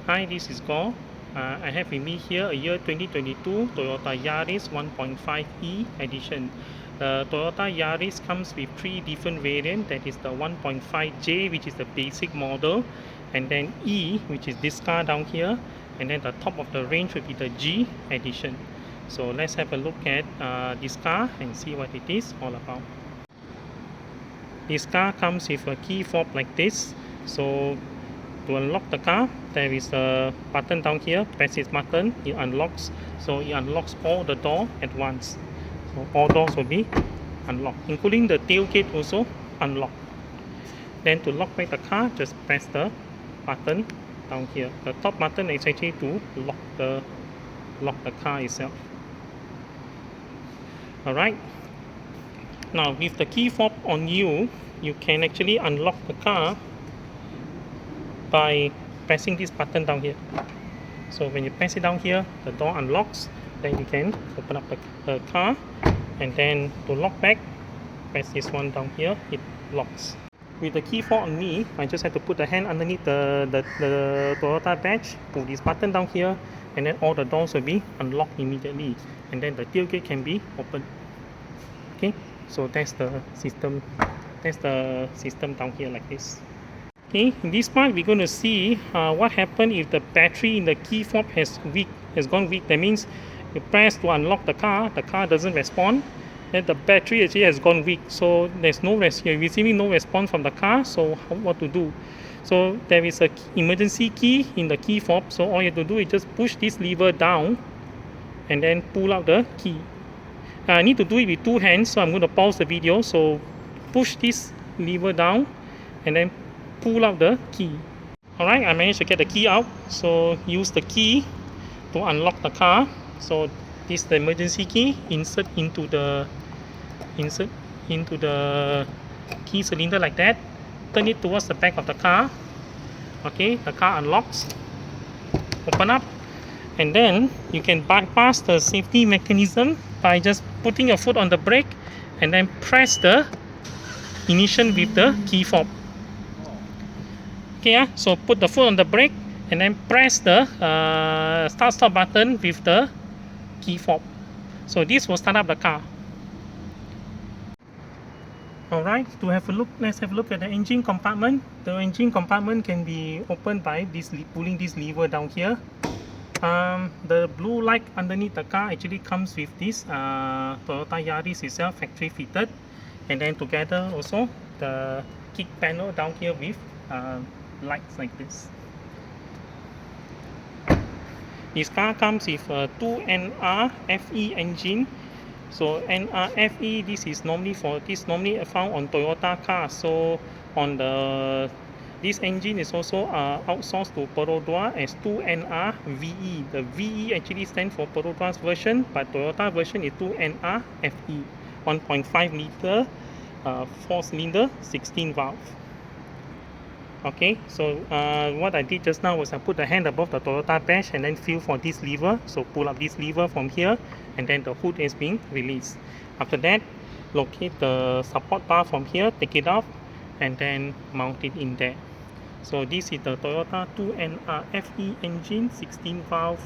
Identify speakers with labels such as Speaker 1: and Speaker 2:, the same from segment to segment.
Speaker 1: Hi, this is Gore. I have with me here a year 2022 Toyota Yaris 1.5e edition. The Toyota Yaris comes with three different variants. That is the 1.5J, which is the basic model, and then E, which is this car down here, and then the top of the range will be the G edition. So let's have a look at this car and see what it is all about. This car comes with a key fob like this. So to unlock the car, there is a button down here, press this button, it unlocks. So it unlocks all the door at once. So all doors will be unlocked, including the tailgate also unlocked. Then to lock back the car, just press the button down here. The top button is actually to lock the car itself. Alright. Now with the key fob on you, you can actually unlock the car by pressing this button down here. So when you press it down here, the door unlocks. Then you can open up the car, and then to lock back, press this one down here, it locks. With the key fob on me, I just have to put the hand underneath the Toyota badge, pull this button down here, and then all the doors will be unlocked immediately, and then the tailgate can be opened. Okay, so that's the system. That's the system down here like this. Okay, in this part we're going to see what happens if the battery in the key fob has gone weak. That means you press to unlock the car doesn't respond, then the battery actually has gone weak. So there's no you're receiving no response from the car. So what to do? So there is a emergency key in the key fob. So all you have to do is just push this lever down and then pull out the key. I need to do it with two hands, so I'm going to pause the video. So push this lever down and then pull out the key. Alright, I managed to get the key out. So use the key to unlock the car. So this is the emergency key. Insert into the key cylinder like that. Turn it towards the back of the car. Okay, the car unlocks. Open up, and then you can bypass the safety mechanism by just putting your foot on the brake and then press the ignition with the key fob. Okay, so put the foot on the brake and then press the start-stop button with the key fob. So this will start up the car. Alright, let's have a look at the engine compartment. The engine compartment can be opened by pulling this lever down here. The blue light underneath the car actually comes with this Toyota Yaris itself, factory fitted, and then together also the kick panel down here with lights like this. This car comes with a 2NR FE engine. So NR FE, this is normally found on Toyota cars. So on this engine is also outsourced to Perodua as 2NR VE. The VE actually stands for Perodua's version, but Toyota version is 2NR FE. 1.5 liter 4-cylinder 16 valve. Okay, so what I did just now was I put the hand above the Toyota badge and then feel for this lever. So pull up this lever from here, and then the hood is being released. After that, locate the support bar from here, take it off, and then mount it in there. So this is the Toyota 2NR FE engine, 16 valve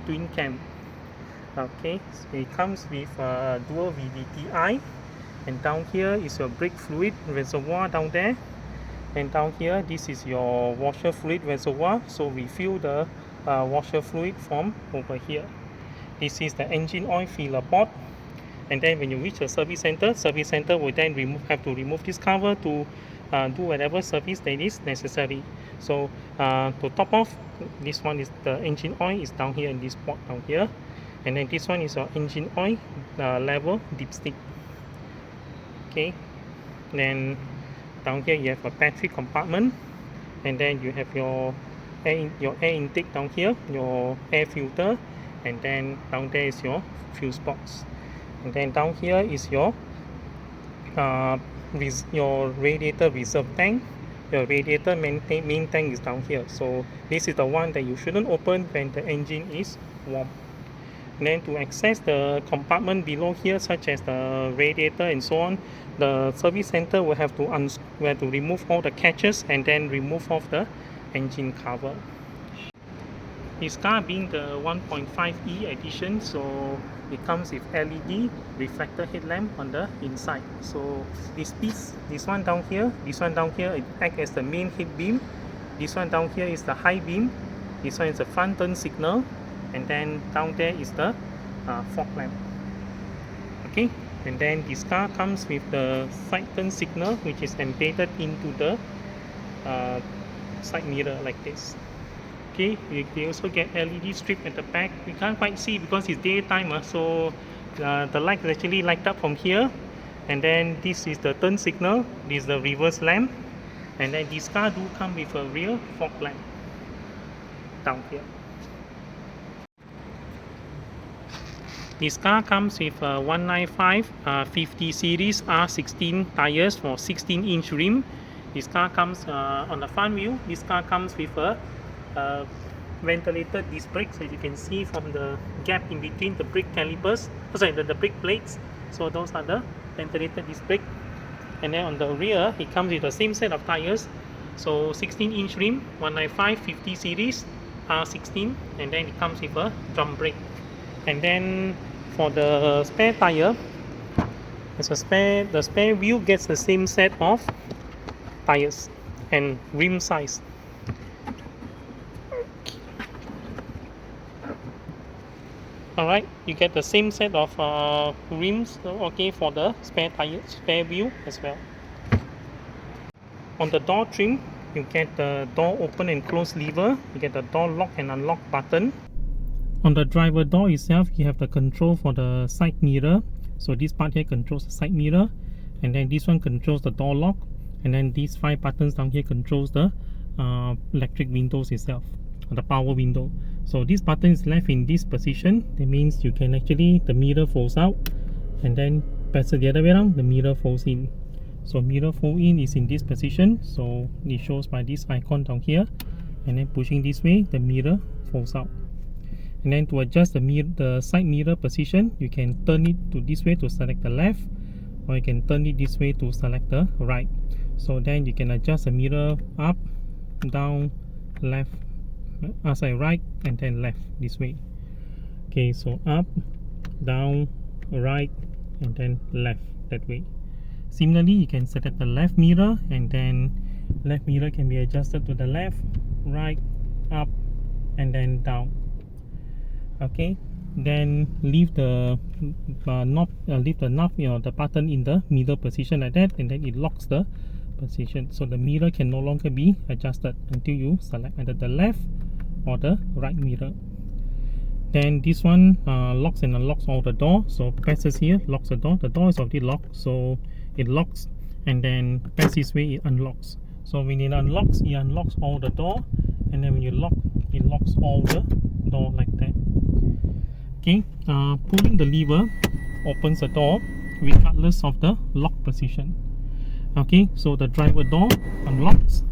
Speaker 1: twin cam. Okay, so it comes with dual VVTi, and down here is your brake fluid reservoir down there. And down here, this is your washer fluid reservoir. So refill the washer fluid from over here. This is the engine oil filler port. And then when you reach the service center will then have to remove this cover to do whatever service that is necessary. So to top off, this one is the engine oil is down here in this port down here. And then this one is your engine oil level dipstick. Okay, then down here you have a battery compartment, and then you have your air intake down here, your air filter, and then down there is your fuse box, and then down here is your radiator reserve tank. Your radiator main tank is down here. So this is the one that you shouldn't open when the engine is warm. And then to access the compartment below here, such as the radiator and so on, the service center will have to remove all the catches and then remove off the engine cover. This car being the 1.5e edition, so it comes with LED reflector headlamp on the inside. So this piece, this one down here, it acts as the main head beam. This one down here is the high beam. This one is the front turn signal, and then down there is the fog lamp. Okay, and then this car comes with the side turn signal, which is embedded into the side mirror like this. Okay, they also get LED strip at the back. We can't quite see because it's daytime, so the light is actually light up from here. And then this is the turn signal, this is the reverse lamp, and then this car do come with a rear fog lamp down here. This car comes with a 195 50 series R16 tires for 16-inch rim. This car comes on the front view. This car comes with a ventilated disc brakes, as you can see from the gap in between the brake calipers, the brake plates. So those are the ventilated disc brake. And then on the rear, it comes with the same set of tires. So 16-inch rim, 195 50 series R16, and then it comes with a drum brake. And then for the spare tire, the spare wheel gets the same set of tires and rim size. Alright, you get the same set of rims, okay, for the spare tire, spare wheel as well. On the door trim, you get the door open and close lever, you get the door lock and unlock button. On the driver door itself, you have the control for the side mirror. So this part here controls the side mirror, and then this one controls the door lock, and then these 5 buttons down here controls the electric windows itself, the power window. So this button is left in this position. That means you can actually, the mirror folds out, and then press it the other way around, the mirror folds in. So mirror fold in is in this position, so it shows by this icon down here, and then pushing this way, the mirror folds out. And then to adjust the side mirror position, you can turn it to this way to select the left, or you can turn it this way to select the right. So then you can adjust the mirror up, down, left, right, and then left this way. Okay, so up, down, right, and then left that way. Similarly, you can select the left mirror, and then left mirror can be adjusted to the left, right, up, and then down. Okay, then leave the knob, the button in the middle position like that, and then it locks the position. So the mirror can no longer be adjusted until you select either the left or the right mirror. Then this one locks and unlocks all the door. So presses here, locks the door. The door is already locked, so it locks, and then press this way, it unlocks. So when it unlocks all the door, and then when you lock, it locks all the door like that. Okay, pulling the lever opens the door regardless of the lock position. Okay, so the driver door unlocks,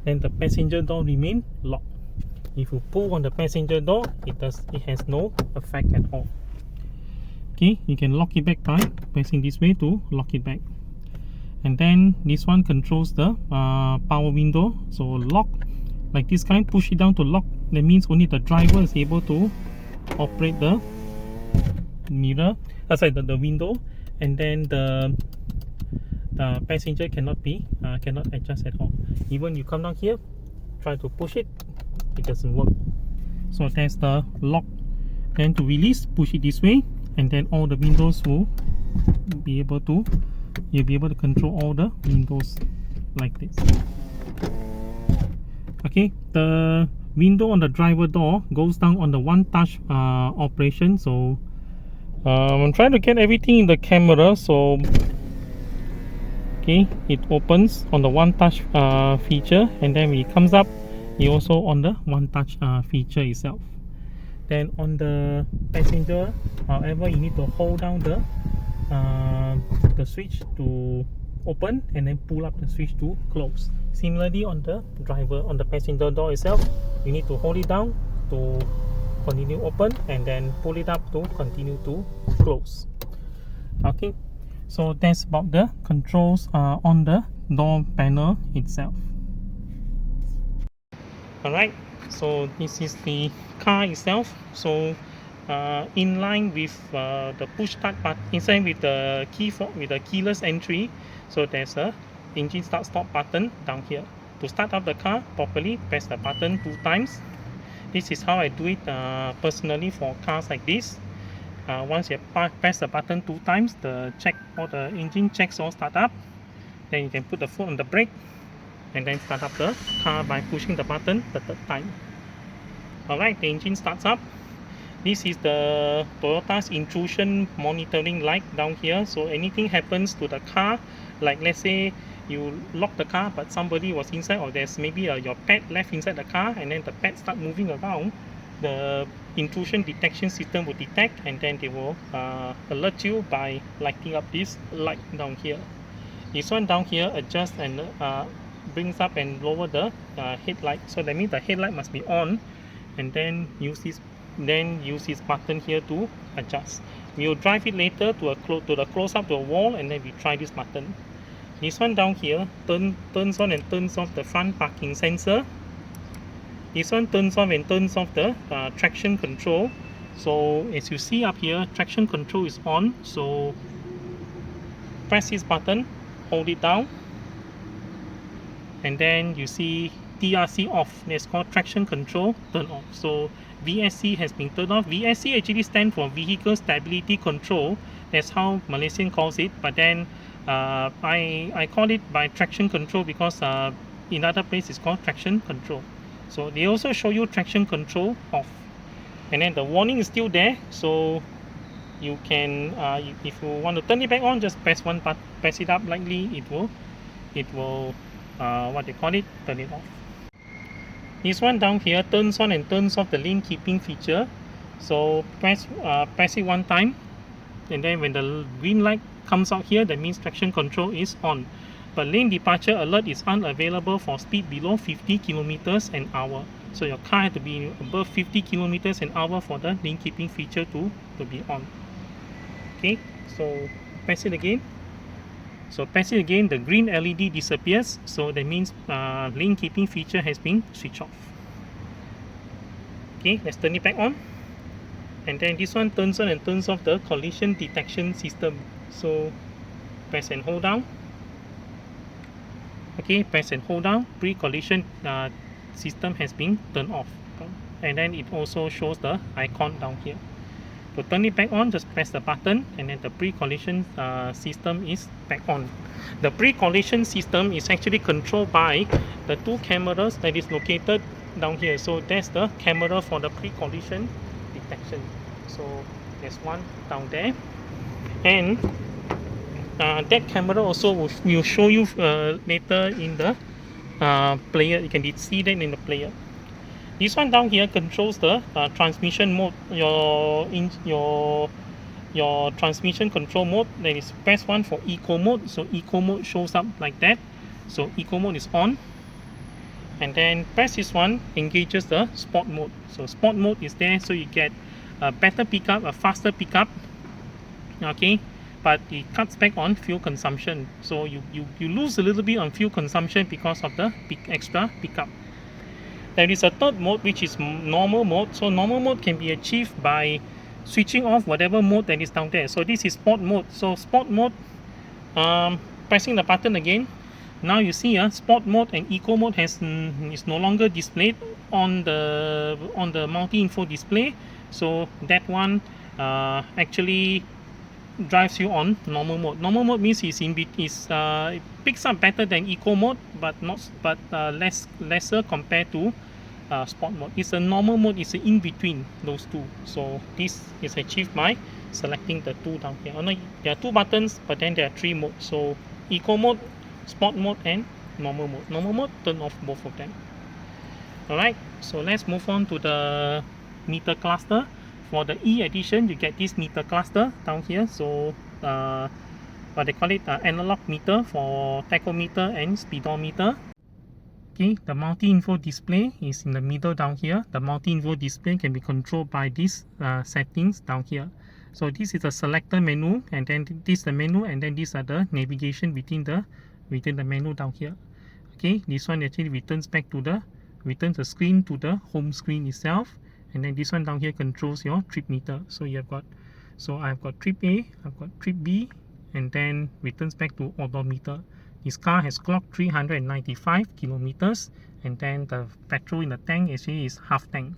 Speaker 1: and the passenger door remains locked. If you pull on the passenger door, it has no effect at all. Okay, you can lock it back by pressing this way to lock it back. And then this one controls the power window. So lock like this kind, push it down to lock. That means only the driver is able to operate the mirror, the window, and then the passenger cannot adjust at all. Even you come down here, try to push it, it doesn't work. So that's the lock. Then to release, push it this way, and then all the windows will be able to, you'll be able to control all the windows like this. Okay, the window on the driver door goes down on the one touch operation. So I'm trying to get everything in the camera. So okay, it opens on the one touch feature, and then when it comes up, it also on the one touch feature itself. Then on the passenger, however, you need to hold down the switch to open, and then pull up the switch to close. Similarly, on the driver, on the passenger door itself, you need to hold it down to continue open, and then pull it up to continue to close. Okay, so that's about the controls on the door panel itself. Alright, So this is the car itself. So in line with the push start button, inside with the with the keyless entry. So there's a engine start stop button down here. To start up the car properly, press the button 2 times. This is how I do it personally for cars like this. Once you press the button 2 times, all the engine checks all start up. Then you can put the foot on the brake and then start up the car by pushing the button the 3rd time. Alright, the engine starts up. This is the Toyota's intrusion monitoring light down here. So anything happens to the car, like let's say you lock the car but somebody was inside, or there's maybe your pet left inside the car and then the pet start moving around, the intrusion detection system will detect and then they will alert you by lighting up this light down here. This one down here adjusts and brings up and lower the headlight. So that means the headlight must be on, and then use this button here to adjust. We will drive it later to the close up to a wall, and then we try this button. This one down here turns on and turns off the front parking sensor. This one turns on and turns off the traction control. So as you see up here, traction control is on. So press this button, hold it down, and then you see TRC off. That's called traction control turn off. So VSC has been turned off. VSC actually stands for vehicle stability control. That's how Malaysian calls it. But then I call it by traction control because in other places it's called traction control. So they also show you traction control off, and then the warning is still there. So you can if you want to turn it back on, just press one button, press it up lightly. It will what they call it, turn it off. This one down here turns on and turns off the lane keeping feature. So press it 1 time, and then when the green light comes out here, that means traction control is on. But lane departure alert is unavailable for speed below 50 kilometers an hour. So your car has to be above 50 kilometers an hour for the lane keeping feature to be on. Okay, so press it again. So press it again, the green LED disappears. So that means lane keeping feature has been switched off. Okay, let's turn it back on. And then this one turns on and turns off the collision detection system. So press and hold down. Okay, press and hold down. Pre-collision system has been turned off. And then it also shows the icon down here. To turn it back on, just press the button, and then the pre-collision system is back on. The pre-collision system is actually controlled by the 2 cameras that is located down here. So that's the camera for the pre-collision detection. So there's one down there, and that camera also will show you later in the player. You can see that in the player. This one down here controls the transmission mode. Your transmission control mode, that is press 1 for eco mode. So eco mode shows up like that. So eco mode is on, and then press this one engages the sport mode. So sport mode is there, so you get a better pickup, a faster pickup. Okay, but it cuts back on fuel consumption. So you lose a little bit on fuel consumption because of the extra pickup. There is a third mode, which is normal mode. So normal mode can be achieved by switching off whatever mode that is down there. So this is sport mode. So sport mode, pressing the button again. Now you see sport mode and eco mode is no longer displayed on the multi-info display. So that one actually drives you on normal mode. Normal mode means it picks up better than eco mode, but lesser compared to sport mode. It's a normal mode. It's in between those two. So this is achieved by selecting the 2 down here. There are 2 buttons, but then there are 3 modes. So eco mode, sport mode, and normal mode. Normal mode, turn off both of them. Alright, so let's move on to the meter cluster. For the E edition, you get this meter cluster down here. So what they call it, analog meter for tachometer and speedometer. Okay, the multi-info display is in the middle down here. The multi-info display can be controlled by these settings down here. So this is a selector menu, and then this is the menu, and then these are the navigation within the menu down here. Okay, this one actually returns back to the returns a screen to the home screen itself, and then this one down here controls your trip meter. So you have got, so I've got trip A, I've got trip B, and then returns back to odometer. This car has clocked 395 kilometers, and then the petrol in the tank actually is half tank.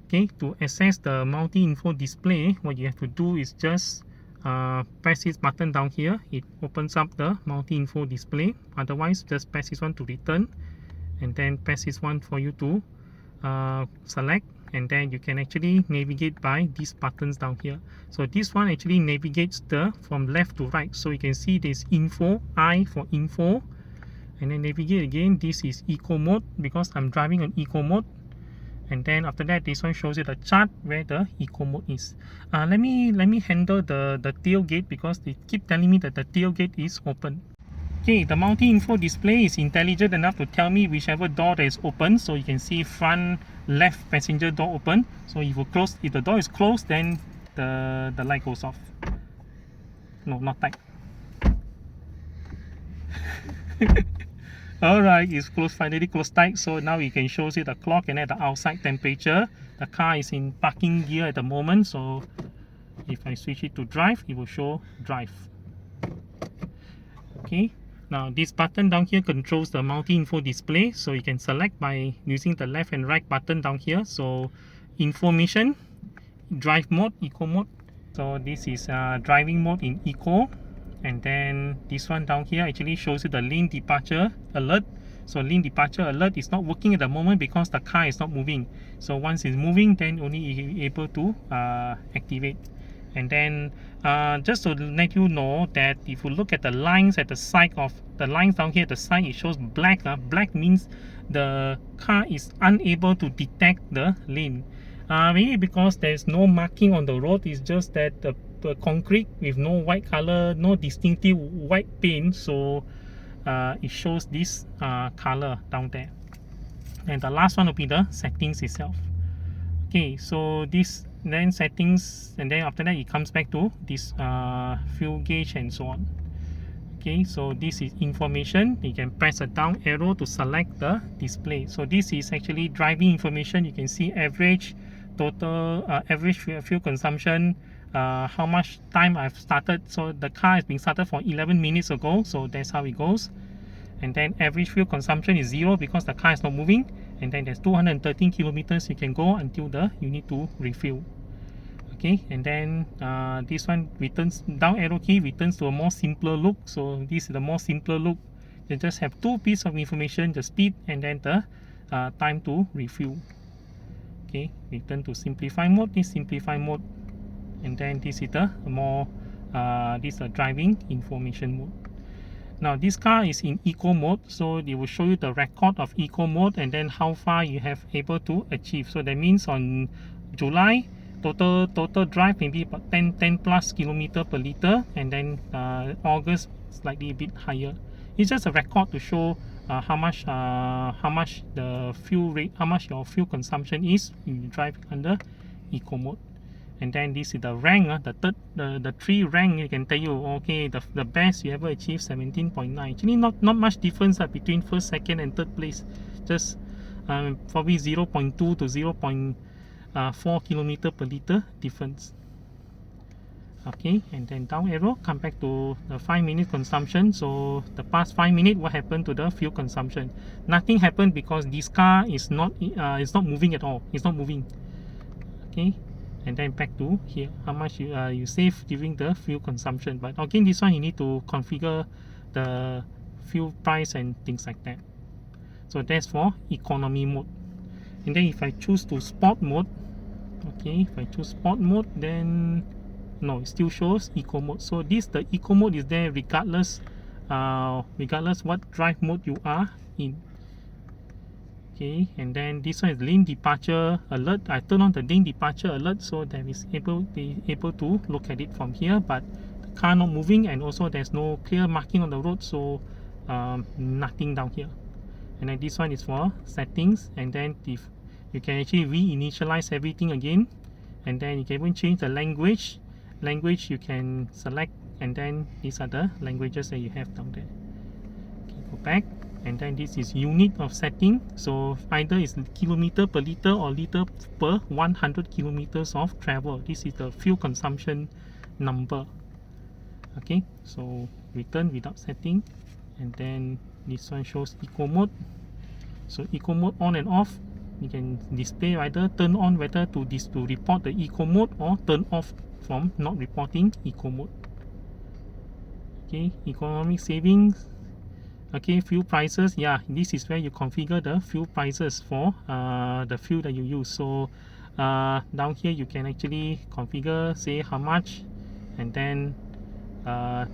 Speaker 1: Okay, to access the multi-info display, what you have to do is just press this button down here. It opens up the multi-info display. Otherwise, just press this one to return, and then press this one for you to select, and then you can actually navigate by these buttons down here. So this one actually navigates the from left to right. So you can see this info, I for info, and then navigate again. This is eco mode because I'm driving on eco mode. And then after that, this one shows you the chart where the eco mode is. Let me handle the tailgate because they keep telling me that the tailgate is open. Okay, the multi-info display is intelligent enough to tell me whichever door that is open. So you can see front left passenger door open. So if the door is closed, then the light goes off. No, not tight. Alright, it's closed, finally closed tight. So now you can show the clock and at the outside temperature. The car is in parking gear at the moment. So if I switch it to drive, it will show drive. Okay, now this button down here controls the multi-info display. So you can select by using the left and right button down here. So information, drive mode, eco mode. So this is driving mode in eco. And then this one down here actually shows you the lane departure alert. So lane departure alert is not working at the moment because the car is not moving. So once it's moving, then only you're able to activate. And then just to let you know that if you look at the lines at the side of the lines down here at the side, it shows black. Black means the car is unable to detect the lane. Maybe because there's no marking on the road. It's just that the concrete with no white color, no distinctive white paint, so it shows this color down there. And the last one will be the settings itself. Okay, so this then settings, and then after that it comes back to this fuel gauge and so on. Okay, so this is information. You can press a down arrow to select the display. So this is actually driving information. You can see average total average fuel consumption, how much time I've started. So the car is being started for 11 minutes ago, so that's how it goes. And then average fuel consumption is 0 because the car is not moving. And then there's 213 kilometers you can go until you need to refuel. Okay, and then this one returns, down arrow key returns to a more simpler look. So this is the more simpler look. You just have two pieces of information, the speed and then the time to refuel. Okay, return to simplify mode. This simplify mode, and then this is the more this is a driving information mode. Now this car is in eco mode, so it will show you the record of eco mode and then how far you have able to achieve. So that means on July, total drive maybe about 10 plus kilometer per liter, and then August slightly a bit higher. It's just a record to show how much the fuel rate, how much your fuel consumption is when you drive under eco mode. And then this is the rank, the three rank. You can tell you, okay, the best you ever achieved 17.9. Actually not much difference between first, second and third place, just probably 0.2 to 0.4 kilometer per liter difference. Okay, and then down arrow, come back to the 5-minute consumption. So the past 5 minutes, what happened to the fuel consumption? Nothing happened because this car is not moving at all. It's not moving. Okay, and then back to here, how much you save during the fuel consumption. But again, this one you need to configure the fuel price and things like that. So that's for economy mode. And then if I choose to sport mode, okay, if I choose sport mode, then no, it still shows eco mode. So the eco mode is there regardless what drive mode you are in. Okay, and then this one is lane departure alert. I turn on the lane departure alert so that is be able to look at it from here, but the car not moving, and also there's no clear marking on the road, so nothing down here. And then this one is for settings, and then if you can actually reinitialize everything again, and then you can even change the language you can select, and then these are the languages that you have down there. Okay, go back, and then this is unit of setting, so either is kilometer per liter or liter per 100 kilometers of travel. This is the fuel consumption number. Okay, so return without setting, and then this one shows eco mode. So eco mode on and off, you can display either turn on whether to report the eco mode, or turn off from not reporting eco mode. Okay, economic savings. Okay, fuel prices. Yeah, this is where you configure the fuel prices for the fuel that you use. So down here you can actually configure, say how much, and then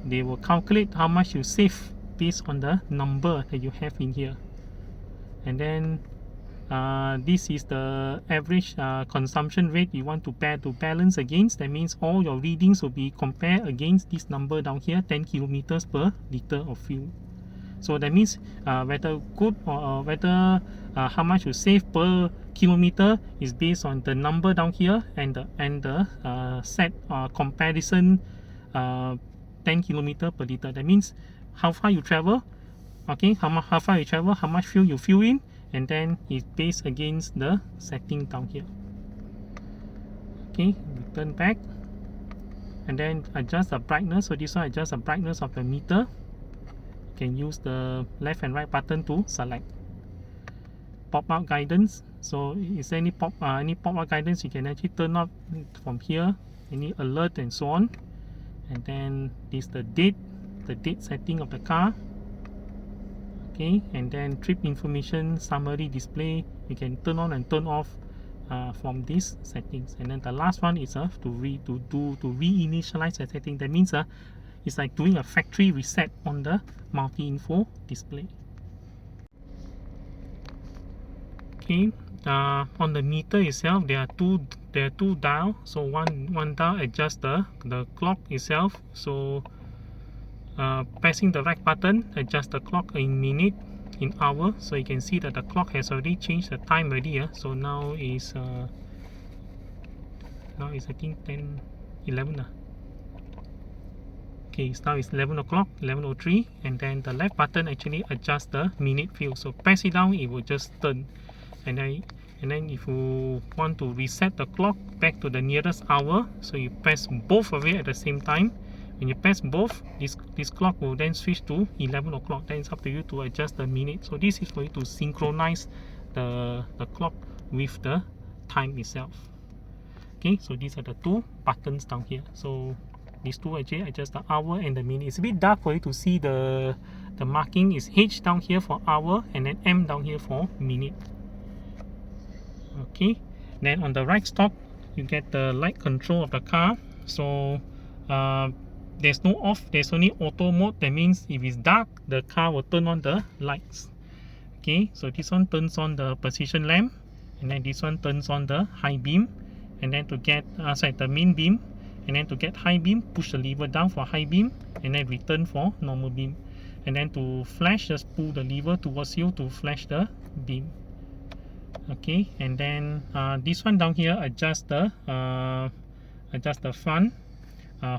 Speaker 1: they will calculate how much you save based on the number that you have in here. And then this is the average consumption rate you want to balance against. That means all your readings will be compared against this number down here, 10 kilometers per liter of fuel. So that means whether good or whether how much you save per kilometer is based on the number down here, and the set comparison 10 kilometer per liter. That means how far you travel, okay, how far you travel, how much fuel you fill in, and then it's based against the setting down here. Okay, return back, and then adjust the brightness. So this one adjust the brightness of the meter. You can use the left and right button to select. Pop-out guidance. So is there any pop-out guidance, you can actually turn off from here, any alert and so on. And then this the date setting of the car. Okay, and then trip information summary display, you can turn on and turn off from these settings. And then the last one is to reinitialize the setting. That means it's like doing a factory reset on the multi-info display. Okay, on the meter itself, there are two dials. So one dial adjusts the clock itself. So pressing the right button adjust the clock in minute, in hour. So you can see that the clock has already changed the time already. So now is I think 11. Okay, now it's 11 o'clock, 11:03, and then the left button actually adjusts the minute field. So press it down, it will just turn. And then if you want to reset the clock back to the nearest hour, so you press both of it at the same time. When you press both, this clock will then switch to 11 o'clock. Then it's up to you to adjust the minute. So this is for you to synchronize the clock with the time itself. Okay, so these are the two buttons down here. So these two actually adjust the hour and the minute. It's a bit dark for you to see the marking is H down here for hour, and then M down here for minute. Okay, then on the right stop you get the light control of the car. So there's no off, there's only auto mode. That means if it's dark, the car will turn on the lights. Okay, so this one turns on the position lamp, and then this one turns on the high beam. And then to get the main beam, and then to get high beam, push the lever down for high beam, and then return for normal beam. And then to flash, just pull the lever towards you to flash the beam. Okay, and then this one down here adjust the front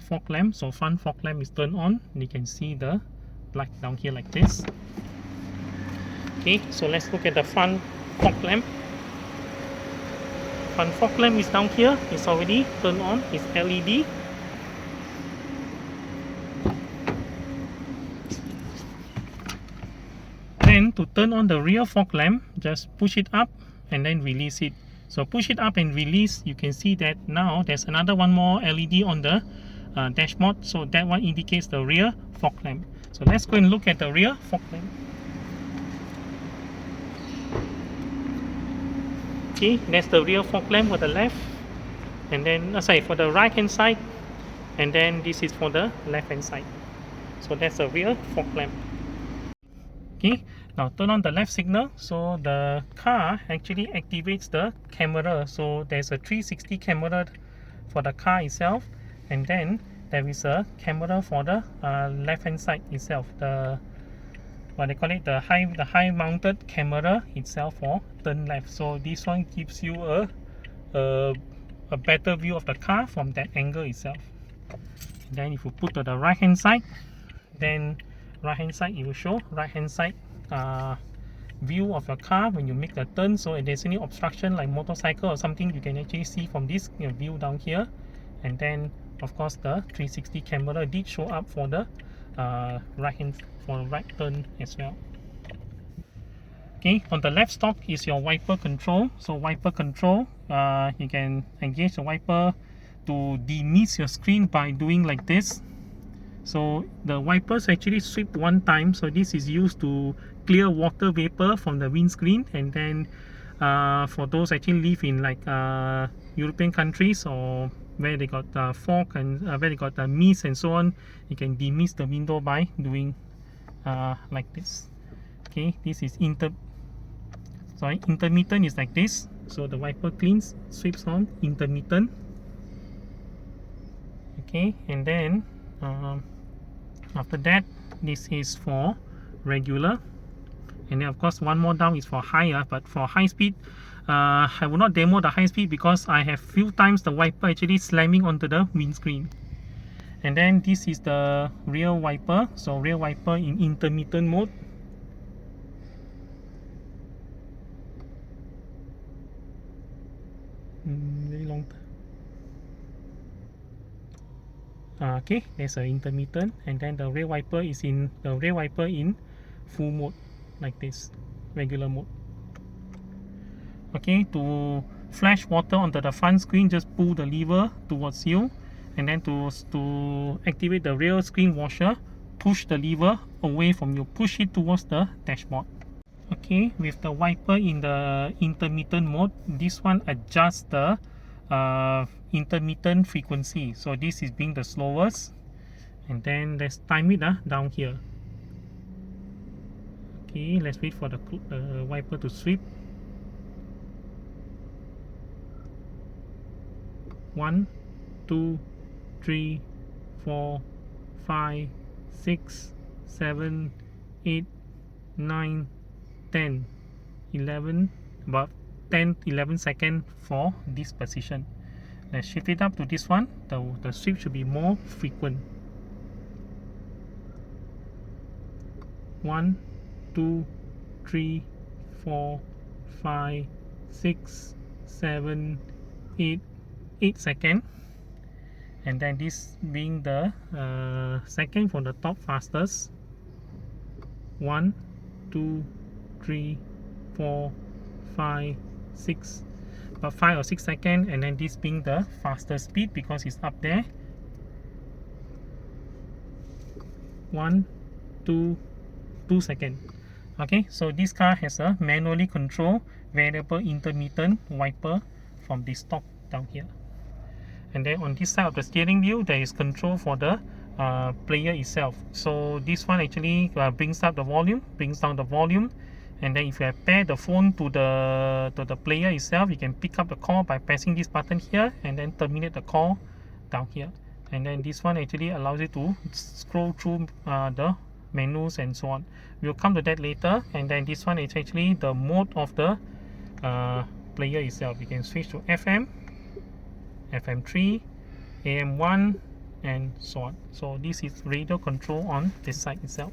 Speaker 1: fog lamp. So front fog lamp is turned on, and you can see the light down here like this. Okay, so let's look at the front fog lamp. Front fog lamp is down here, it's already turned on, it's LED. Then to turn on the rear fog lamp, just push it up and then release it. So push it up and release, you can see that now there's another one more LED on the dashboard. So that one indicates the rear fog lamp. So let's go and look at the rear fog lamp. Okay, that's the rear fog lamp for the left, and then for the right hand side, and then this is for the left hand side. So that's the rear fog lamp. Okay, now turn on the left signal. So the car actually activates the camera. So there's a 360 camera for the car itself, and then there is a camera for the left hand side itself, the what they call it, the high mounted camera itself for turn left. So this one gives you a better view of the car from that angle itself. And then if you put to the right hand side, then right hand side it will show right hand side view of your car when you make the turn. So if there's any obstruction like motorcycle or something, you can actually see from this view down here. And then of course the 360 camera did show up for the right turn as well. Okay, on the left stalk is your wiper control. So wiper control, you can engage the wiper to demist your screen by doing like this. So the wipers actually sweep one time, so this is used to clear water vapor from the windscreen. And then for those actually live in like European countries or where they got fog and where they got mist and so on, you can demist the window by doing like this. Okay, this is intermittent is like this. So the wiper cleans, sweeps on intermittent. Okay, and then after that, this is for regular. And then of course one more down is for higher, but for high speed, I will not demo the high speed because I have few times the wiper actually slamming onto the windscreen. And then this is the rear wiper. So rear wiper in intermittent mode. Very long time. Okay, there's an intermittent, and then the rear wiper is in full mode like this, regular mode. Okay, to flash water onto the front screen, just pull the lever towards you, and then to activate the rear screen washer, push the lever away from you, push it towards the dashboard. Okay, with the wiper in the intermittent mode, this one adjusts the intermittent frequency. So this is being the slowest, and then let's time it down here. Okay, let's wait for the wiper to sweep. 1, 2, 3, 4, 5, 6, 7, 8, 9, 10, 11, about 10-11 seconds for this position. Let's shift it up to this one. The sweep should be more frequent. 1, 2, 3, 4, 5, 6, 7, 8 seconds. And then this being the second from the top fastest. 1, 2, 3, 4, 5, 6, about 5 or 6 seconds, and then this being the fastest speed because it's up there. 1, 2, 2 seconds. Okay, so this car has a manually controlled variable intermittent wiper from this top down here. And then on this side of the steering wheel, there is control for the player itself. So this one actually brings up the volume, brings down the volume. And then if you pair the phone to the player itself, you can pick up the call by pressing this button here and then terminate the call down here. And then this one actually allows you to scroll through the menus and so on. We'll come to that later. And then this one is actually the mode of the player itself. You can switch to FM, FM3, AM1, and so on. So this is radio control on this side itself.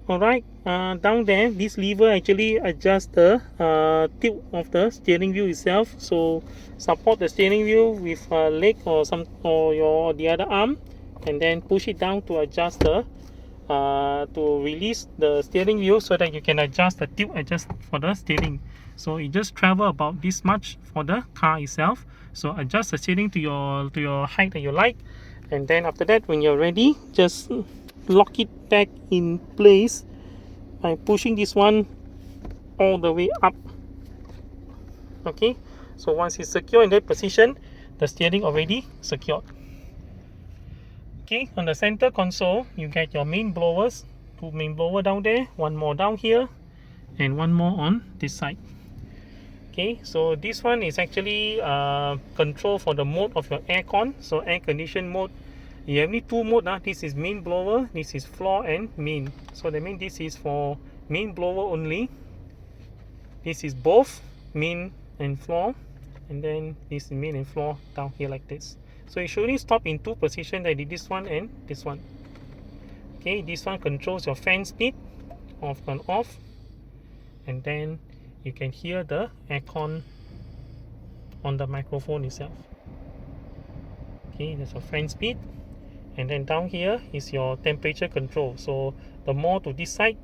Speaker 1: Alright, down there, this lever actually adjusts the tilt of the steering wheel itself. So support the steering wheel with a leg or the other arm, and then push it down to adjust the to release the steering wheel so that you can adjust the tilt for the steering. So it just travel about this much for the car itself. So adjust the steering to your height that you like, and then after that, when you're ready, just lock it back in place by pushing this one all the way up. Okay, so once it's secure in that position, the steering already secured. Okay, on the center console, you get your main blowers, 2 main blower down there, 1 more down here, and 1 more on this side. Okay, so this one is actually control for the mode of your aircon. So air condition mode, you have only 2 modes. This is main blower, this is floor and main. So that means this is for main blower only. This is both main and floor, and then this is main and floor down here like this. So it should only stop in 2 positions, that is this one and this one. Okay, this one controls your fan speed off, on off, and then you can hear the aircon on the microphone itself. Okay, there's a fan speed, and then down here is your temperature control. So the more to this side,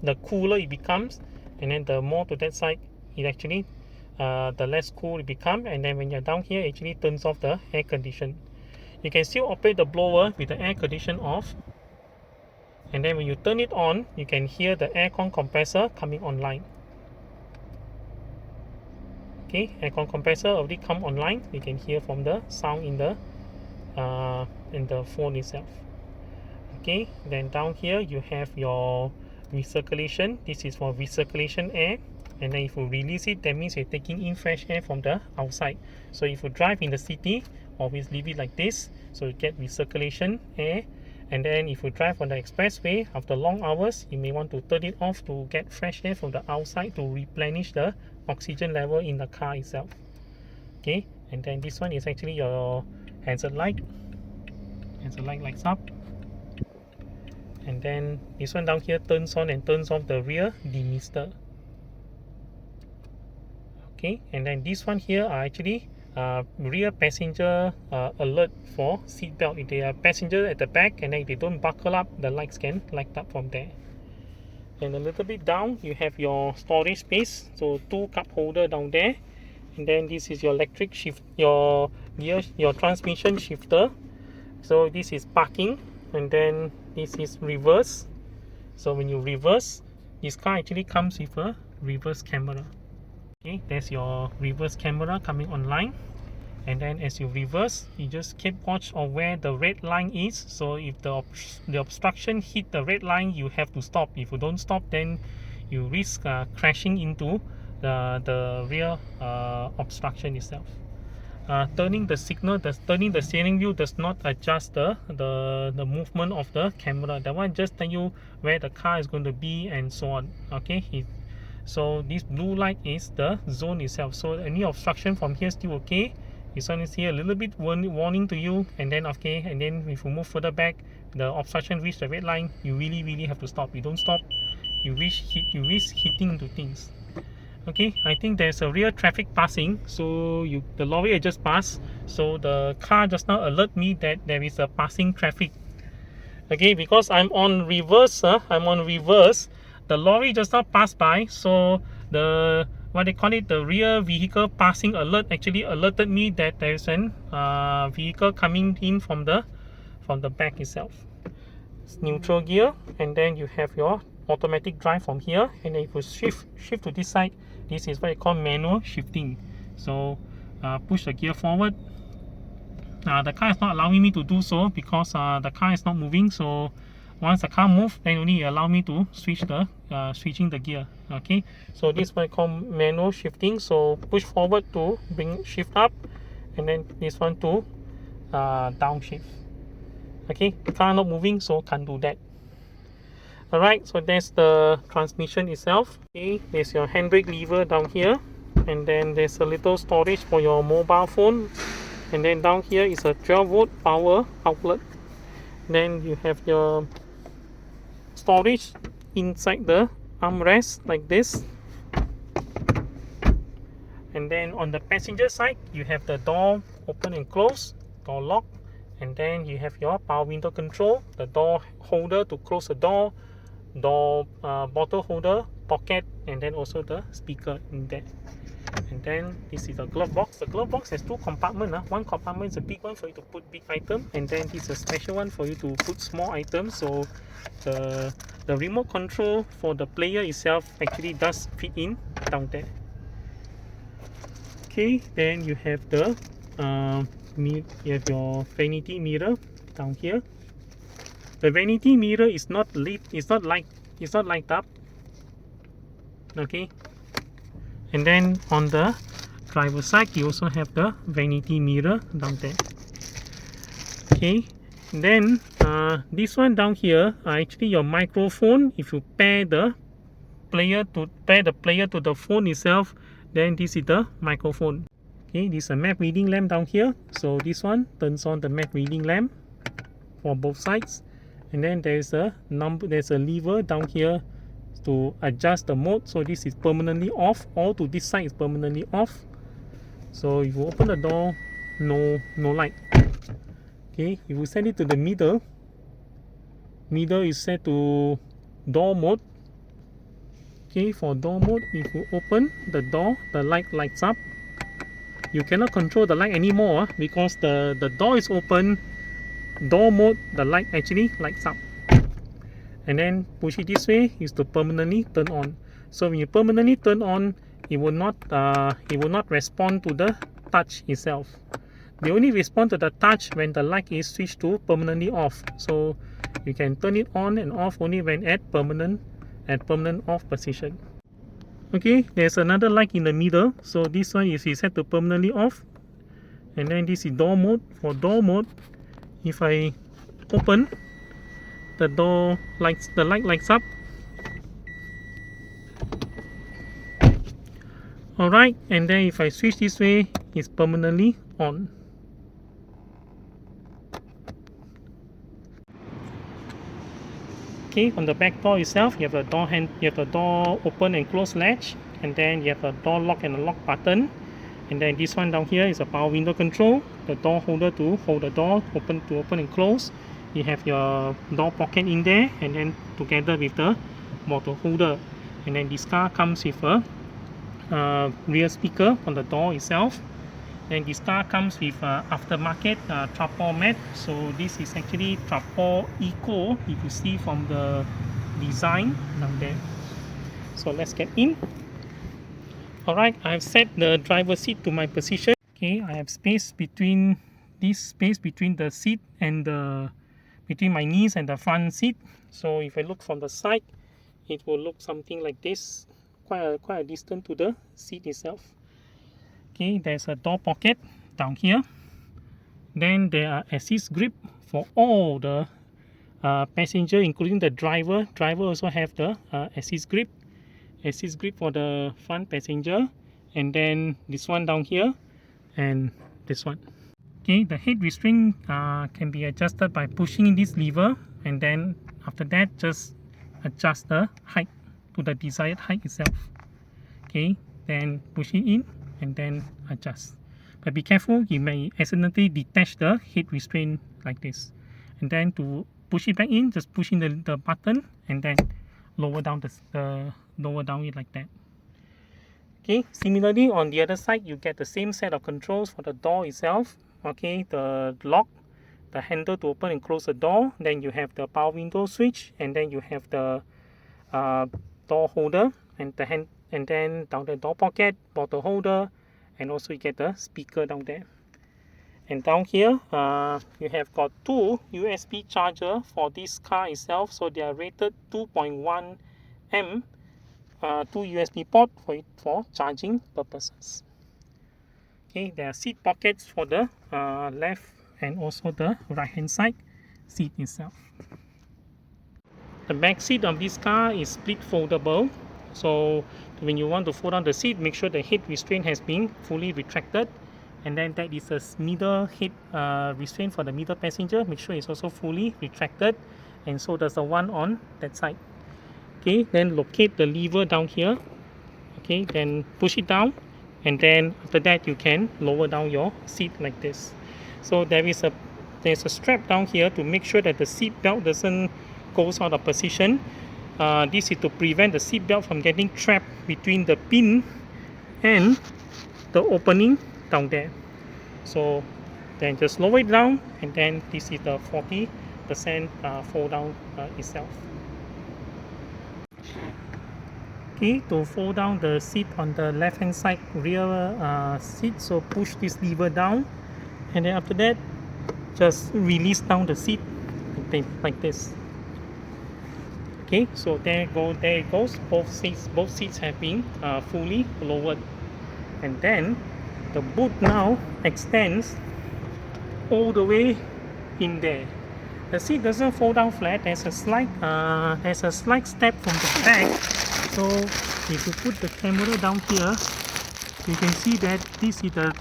Speaker 1: the cooler it becomes, and then the more to that side, it actually the less cool it becomes. And then when you're down here, it actually turns off the air condition. You can still operate the blower with the air condition off, and then when you turn it on, you can hear the aircon compressor coming online. Okay, aircon compressor already come online. You can hear from the sound in the phone itself. Okay, then down here you have your recirculation. This is for recirculation air, and then if you release it, that means you're taking in fresh air from the outside. So if you drive in the city, always leave it like this, so you get recirculation air. And then if you drive on the expressway after long hours, you may want to turn it off to get fresh air from the outside to replenish the oxygen level in the car itself. Okay, and then this one is actually your hazard light. Hazard light lights up, and then this one down here turns on and turns off the rear demister. Okay, and then this one here are actually rear passenger alert for seat belt. If they are passenger at the back and then if they don't buckle up, the lights can light up from there. And a little bit down, you have your storage space, so 2 cup holder down there, and then this is your electric shift, your gear, your transmission shifter. So this is parking, and then this is reverse. So when you reverse, this car actually comes with a reverse camera. Okay, there's your reverse camera coming online, and then as you reverse, you just keep watch of where the red line is. So if the obstruction hit the red line, you have to stop. If you don't stop, then you risk crashing into the rear obstruction itself. Turning the signal, turning the steering wheel does not adjust the movement of the camera. That one just tell you where the car is going to be and so on. Okay, so this blue light is the zone itself. So any obstruction from here still okay. This one is here a little bit warning to you, and then okay, and then if you move further back, the obstruction reach the red line, you really have to stop. You don't stop, you risk hitting into things. Okay, I think there's a rear traffic passing, so the lorry just passed, so the car just now alert me that there is a passing traffic. Okay, because I'm on reverse, the lorry just now passed by, so the what they call it, the rear vehicle passing alert actually alerted me that there's an vehicle coming in from the back itself. It's neutral gear, and then you have your automatic drive from here, and then if you shift to this side, this is what they call manual shifting. So push the gear forward. The car is not allowing me to do so because the car is not moving. So once the car moves, then only allow me to switching the gear. Okay, so this is what I call manual shifting. So push forward to shift up, and then this one to downshift. Okay, the car not moving, so can't do that. Alright, so that's the transmission itself. Okay, there's your handbrake lever down here, and then there's a little storage for your mobile phone, and then down here is a 12-volt power outlet. Then you have your storage inside the armrest like this, and then on the passenger side you have the door open and close, door lock, and then you have your power window control, the door holder to close the door, bottle holder, pocket, and then also the speaker in there. And then this is the glove box. The glove box has 2 compartments. One compartment is a big one for you to put big item, and then this is a special one for you to put small items. So the remote control for the player itself actually does fit in down there. Okay, then you have the you have your vanity mirror down here. The vanity mirror is not lit, it's not light up. Okay, and then on the driver side you also have the vanity mirror down there. Okay, then this one down here are actually your microphone. If you pair the player to the phone itself, then this is the microphone. Okay, this is a map reading lamp down here, so this one turns on the map reading lamp for both sides. and then there's a lever down here to adjust the mode. So this is permanently off, or to this side is permanently off. So if you open the door, no light. Okay, if you set it to the middle is set to door mode. Okay, for door mode, if you open the door, the light lights up. You cannot control the light anymore because the door is open. Door mode, the light actually lights up. And then push it this way is to permanently turn on. So when you permanently turn on, it will not respond to the touch itself. They only respond to the touch when the light is switched to permanently off. So you can turn it on and off only when at permanent off position. Okay, there's another light in the middle. So this one is set to permanently off. And then this is door mode. For door mode, if I open, the light lights up. Alright, and then if I switch this way, it's permanently on. Okay, on the back door itself, you have the door open and close latch, and then you have a door lock and a lock button. And then this one down here is a power window control, the door holder to hold the door open and close. You have your door pocket in there, and then together with the bottle holder. And then this car comes with a rear speaker on the door itself. Then this car comes with aftermarket trapdoor mat. So this is actually trapdoor eco, if you see from the design down there. So let's get in. Alright, I've set the driver's seat to my position. Okay, I have space between the seat and between my knees and the front seat. So if I look from the side, it will look something like this, quite a distance to the seat itself. Okay, there's a door pocket down here. Then there are assist grip for all the passenger, including the driver. Driver also have the assist grip for the front passenger. And then this one down here, and this one. Okay, the head restraint can be adjusted by pushing this lever, and then after that just adjust the height to the desired height itself. Okay, then push it in and then adjust. But be careful, you may accidentally detach the head restraint like this. And then to push it back in, just push in the button and then lower down it like that. Okay, similarly on the other side, you get the same set of controls for the door itself. Okay, the lock, the handle to open and close the door. Then you have the power window switch, and then you have the door holder and then down the door pocket, bottle holder, and also you get the speaker down there. And down here, you have got two USB charger for this car itself. So they are rated 2.1 amp, two USB port for charging purposes. Okay, there are seat pockets for the left and also the right hand side seat itself. The back seat of this car is split foldable. So when you want to fold down the seat, make sure the head restraint has been fully retracted. And then that is a middle head restraint for the middle passenger. Make sure it's also fully retracted. And so does the one on that side. Okay, then locate the lever down here. Okay, then push it down. And then after that you can lower down your seat like this. So there's a strap down here to make sure that the seat belt doesn't go out of position. This is to prevent the seat belt from getting trapped between the pin and the opening down there. So then just lower it down, and then this is the 40% fold down itself. Okay, to fold down the seat on the left hand side rear seat, so push this lever down, and then after that just release down the seat like this. Okay, so there it goes. Both seats have been fully lowered, and then the boot now extends all the way in there. The seat doesn't fold down flat. There's a slight step from the back. So if you put the camera down here, you can see that this is the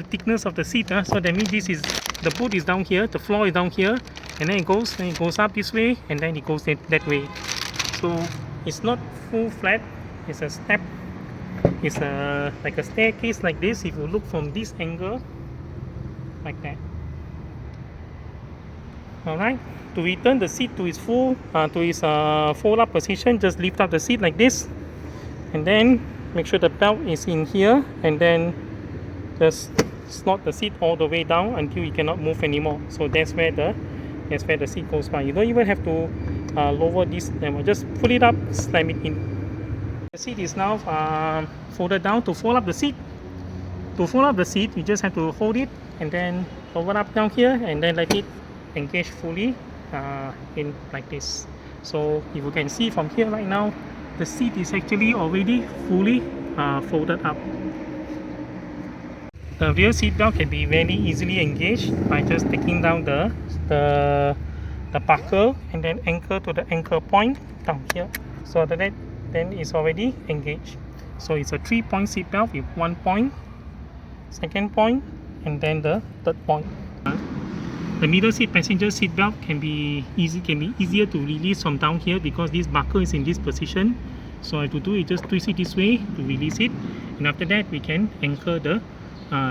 Speaker 1: thickness of the seat. So that means this is the boot is down here, the floor is down here, and then it goes up this way, and then it goes that way. So it's not full flat, it's a step, it's like a staircase like this. If you look from this angle, like that. Alright, to return the seat to its fold up position, just lift up the seat like this, and then make sure the belt is in here, and then just slot the seat all the way down until you cannot move anymore. So that's where the seat goes by. You don't even have to lower this level, just pull it up, slam it in. The seat is now folded down. To fold up the seat, you just have to hold it and then lower up down here, and then let it engage fully in like this. So if you can see from here right now, the seat is actually already fully folded up. The rear seat belt can be very easily engaged by just taking down the buckle and then anchor to the anchor point down here. So that then it's already engaged. So it's a 3-point seat belt with 1 point, 2nd point, and then the 3rd point. The middle seat passenger seat belt can be easier to release from down here because this buckle is in this position. So all I have to do is just twist it this way to release it, and after that we can anchor the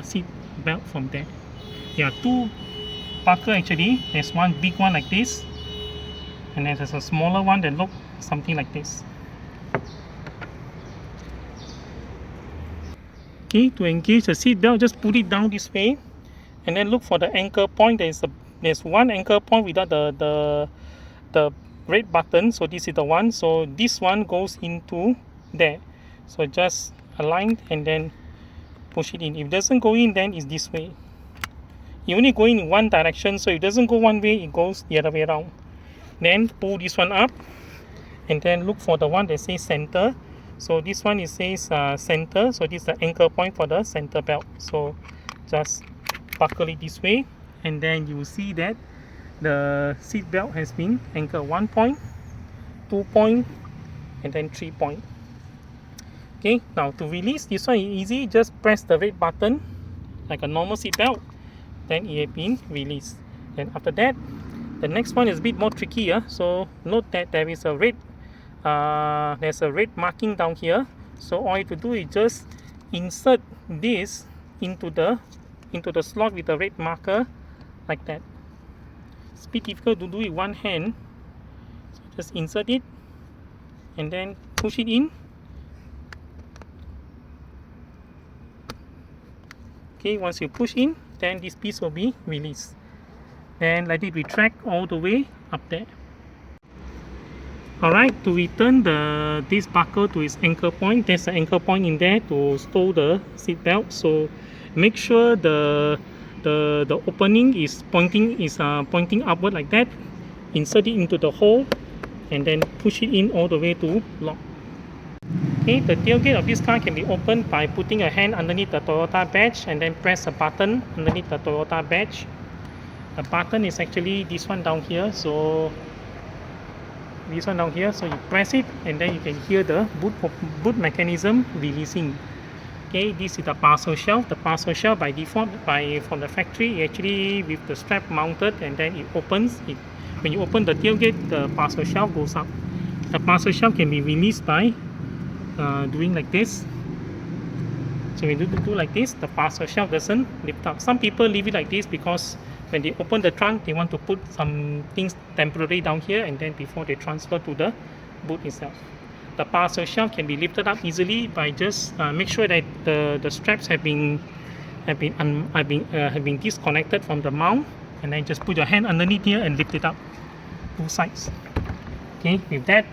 Speaker 1: seat belt from there. There are 2 buckle actually. There's one big one like this, and then there's a smaller one that looks something like this. Okay, to engage the seat belt, just put it down this way, and then look for the anchor point. There's one anchor point without the red button, so this is the one. So this one goes into there. So just align and then push it in. If it doesn't go in, then it's this way. You only go in one direction, so if it doesn't go one way, it goes the other way around. Then pull this one up, and then look for the one that says center. So this one it says center, so this is the anchor point for the center belt. So just buckle it this way, and then you will see that the seat belt has been anchored 1 point, 2 point, and then 3 point. Okay, now to release this one is easy. Just press the red button like a normal seat belt, then it has been released. Then after that, the next one is a bit more tricky. So note that there is a red there's a red marking down here. So all you have to do is just insert this into the slot with the red marker like that. It's a bit difficult to do with one hand, so just insert it and then push it in. Okay, once you push in, then this piece will be released. Then let it retract all the way up there. Alright, to return this buckle to its anchor point, there's an anchor point in there to stow the seat belt. So make sure the opening is pointing upward like that. Insert it into the hole and then push it in all the way to lock. Okay, the tailgate of this car can be opened by putting a hand underneath the Toyota badge and then press a button underneath the Toyota badge. The button is actually this one down here. So this one down here, so you press it and then you can hear the boot mechanism releasing. Okay, this is the parcel shelf. The parcel shelf by default from the factory actually with the strap mounted, and then it opens. When you open the tailgate, the parcel shelf goes up. The parcel shelf can be released by doing like this. So when you do like this, the parcel shelf doesn't lift up. Some people leave it like this because when they open the trunk, they want to put some things temporarily down here, and then before they transfer to the boot itself. The parcel shelf can be lifted up easily by just make sure that the straps have been disconnected from the mount, and then just put your hand underneath here and lift it up, both sides. Okay, with that,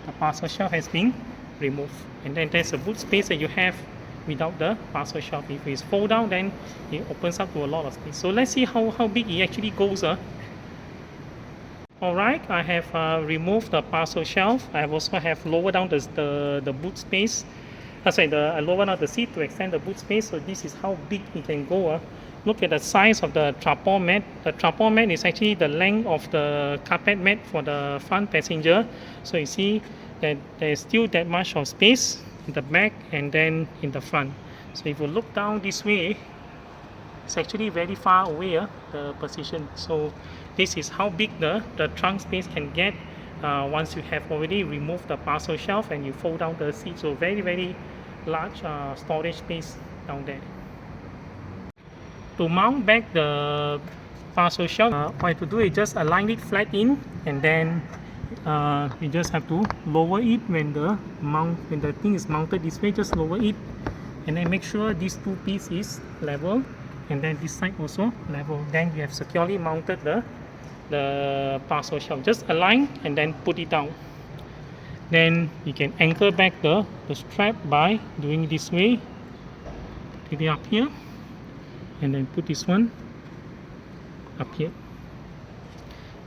Speaker 1: the parcel shelf has been removed, and then there's a boot space that you have without the parcel shelf. If it's fold down, then it opens up to a lot of space. So let's see how big it actually goes. Alright, I have removed the parcel shelf. I also have lowered down the boot space. I lowered down the seat to extend the boot space. So this is how big it can go. Look at the size of the trapor mat. The trapor mat is actually the length of the carpet mat for the front passenger. So you see that there's still that much of space in the back and then in the front. So if you look down this way, It's actually very far away, the position. So this is how big the trunk space can get once you have already removed the parcel shelf and you fold down the seat. So very large storage space down there. To mount back the parcel shelf, what I have to do is just align it flat in, and then you just have to lower it when the thing is mounted this way. Just lower it, and then make sure these two pieces is level, and then this side also level. Then you have securely mounted the parcel shelf. Just align and then put it down. Then you can anchor back the strap by doing it this way. Put it up here, and then put this one up here.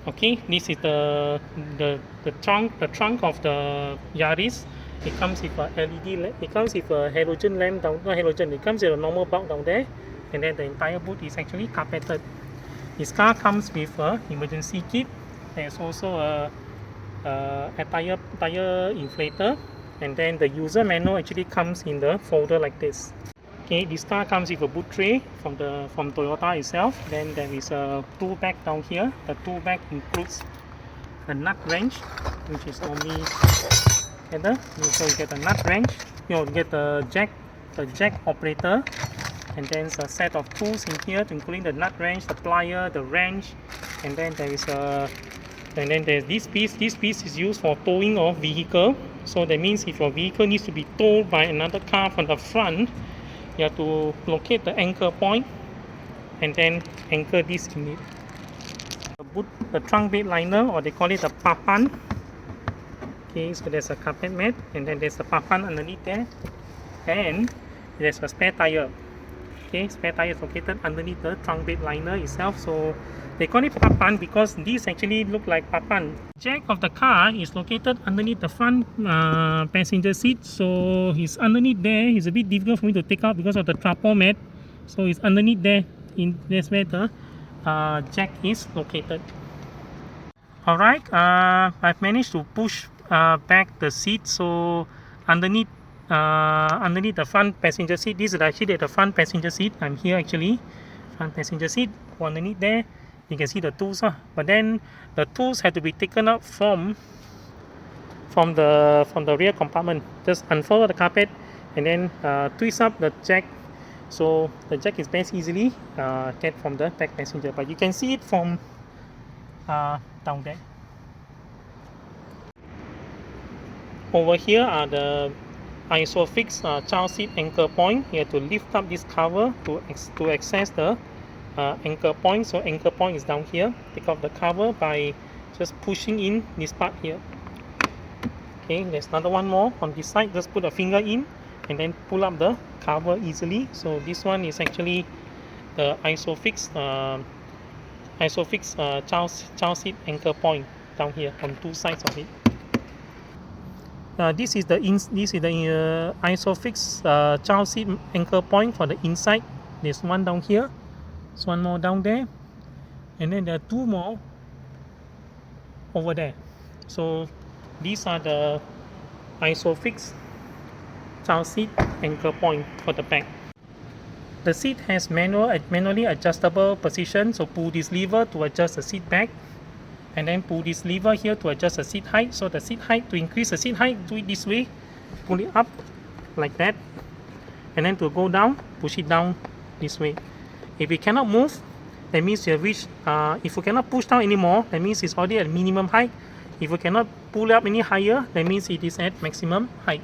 Speaker 1: Okay, this is the trunk of the Yaris. It comes with a LED lamp. It comes with a halogen lamp down. Not halogen. It comes with a normal bulb down there, and then the entire boot is actually carpeted. This car comes with an emergency kit. There's also a tire inflator, and then the user manual actually comes in the folder like this. Okay, this car comes with a boot tray from Toyota itself. Then there is a tool bag down here. The tool bag includes the nut wrench, which is normally together. So you get the nut wrench, you get the jack operator, and then a set of tools in here, including the nut wrench, the plier, the wrench, and then there's this piece. This piece is used for towing of vehicle. So that means if your vehicle needs to be towed by another car from the front, you have to locate the anchor point and then anchor this in it. The trunk bed liner, or they call it a papan. Okay, so there's a carpet mat, and then there's a papan underneath there, and there's a spare tire. Okay, spare tire is located underneath the trunk bed liner itself. So they call it papan because these actually look like papan. Jack of the car is located underneath the front passenger seat. So he's underneath there. It's a bit difficult for me to take out because of the trapor mat. So it's underneath there. That's where the jack is located. Alright, I've managed to push back the seat. So underneath the front passenger seat, this is actually the front passenger seat. I'm here actually, front passenger seat. Underneath there, you can see the tools, but then the tools had to be taken out from the rear compartment. Just unfold the carpet and then twist up the jack, so the jack is best easily get from the back passenger. But you can see it from down there. Over here are the ISOFIX child seat anchor point. You have to lift up this cover to access the anchor point. So anchor point is down here. Take off the cover by just pushing in this part here. Okay, there's another one more on this side. Just put a finger in and then pull up the cover easily. So this one is actually the ISOFIX child seat anchor point down here on two sides of it. This is the ISOFIX child seat anchor point for the inside. There's one down here. There's one more down there, and then there are two more over there. So these are the ISOFIX child seat anchor point for the back. The seat has manually adjustable position. So pull this lever to adjust the seat back, and then pull this lever here to adjust the seat height. So the seat height, to increase the seat height, do it this way, pull it up like that, and then to go down, push it down this way. If it cannot move, that means you have reached, if you cannot push down anymore, that means it's already at minimum height. If you cannot pull up any higher, that means it is at maximum height.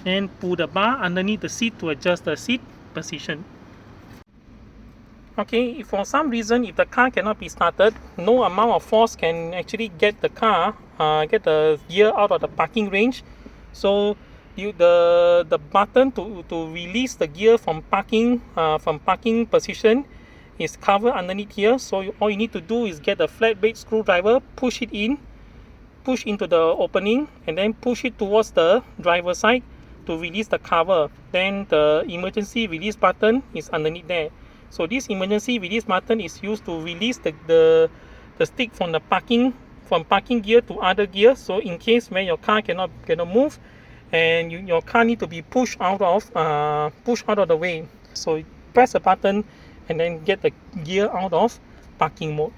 Speaker 1: And pull the bar underneath the seat to adjust the seat position. Okay, if for some reason, if the car cannot be started, no amount of force can actually get the car, get the gear out of the parking range. So the button to release the gear from parking position is covered underneath here. So all you need to do is get a flat bed screwdriver, push it in, push into the opening, and then push it towards the driver's side to release the cover. Then the emergency release button is underneath there. So this emergency release button is used to release the stick from the parking gear to other gear. So in case where your car cannot move, and your car need to be pushed out of the way. So press the button and then get the gear out of parking mode.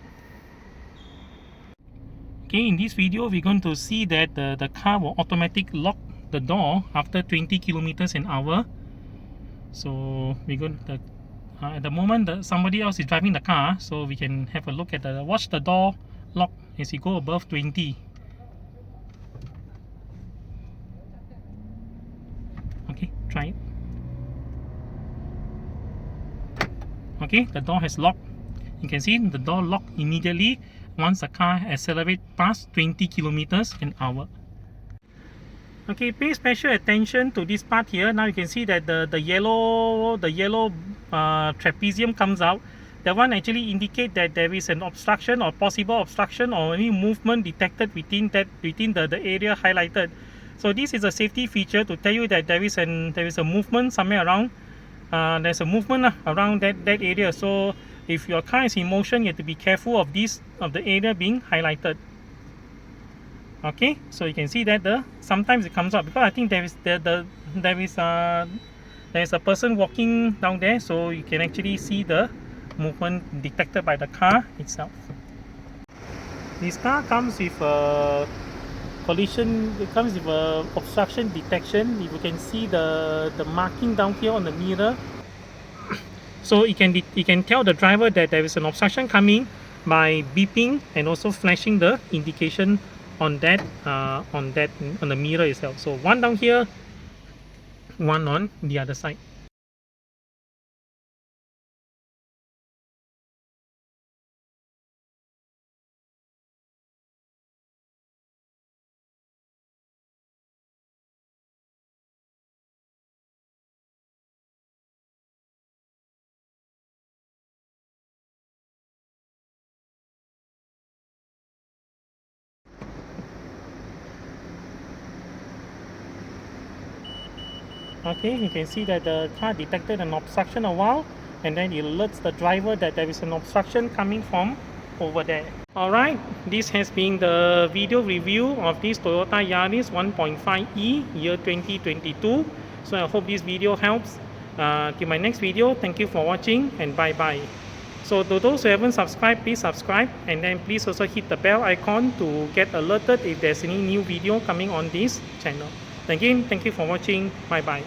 Speaker 1: Okay, in this video we're going to see that the car will automatically lock the door after 20 kilometers an hour. So we're going to at the moment somebody else is driving the car, so we can have a look at watch the door lock as you go above 20. Okay, try it. Okay, the door has locked. You can see the door locked immediately once the car accelerates past 20 kilometers an hour. Okay, pay special attention to this part here. Now you can see that the yellow trapezium comes out. That one actually indicate that there is an obstruction or possible obstruction or any movement detected within the area highlighted. So this is a safety feature to tell you that there is a movement somewhere around. There's a movement around that area. So if your car is in motion, you have to be careful of the area being highlighted. Okay, so you can see that sometimes it comes up because I think there is a person walking down there, so you can actually see the movement detected by the car itself. This car comes with a collision. It comes with a obstruction detection. If you can see the marking down here on the mirror, so it can tell the driver that there is an obstruction coming by beeping and also flashing the indication on the mirror itself. So one down here, one on the other side. Okay, you can see that the car detected an obstruction a while, and then it alerts the driver that there is an obstruction coming from over there. Alright, this has been the video review of this Toyota Yaris 1.5e year 2022. So I hope this video helps. Till my next video, thank you for watching and bye bye. So to those who haven't subscribed, please subscribe, and then please also hit the bell icon to get alerted if there's any new video coming on this channel. Again, thank you for watching. Bye bye.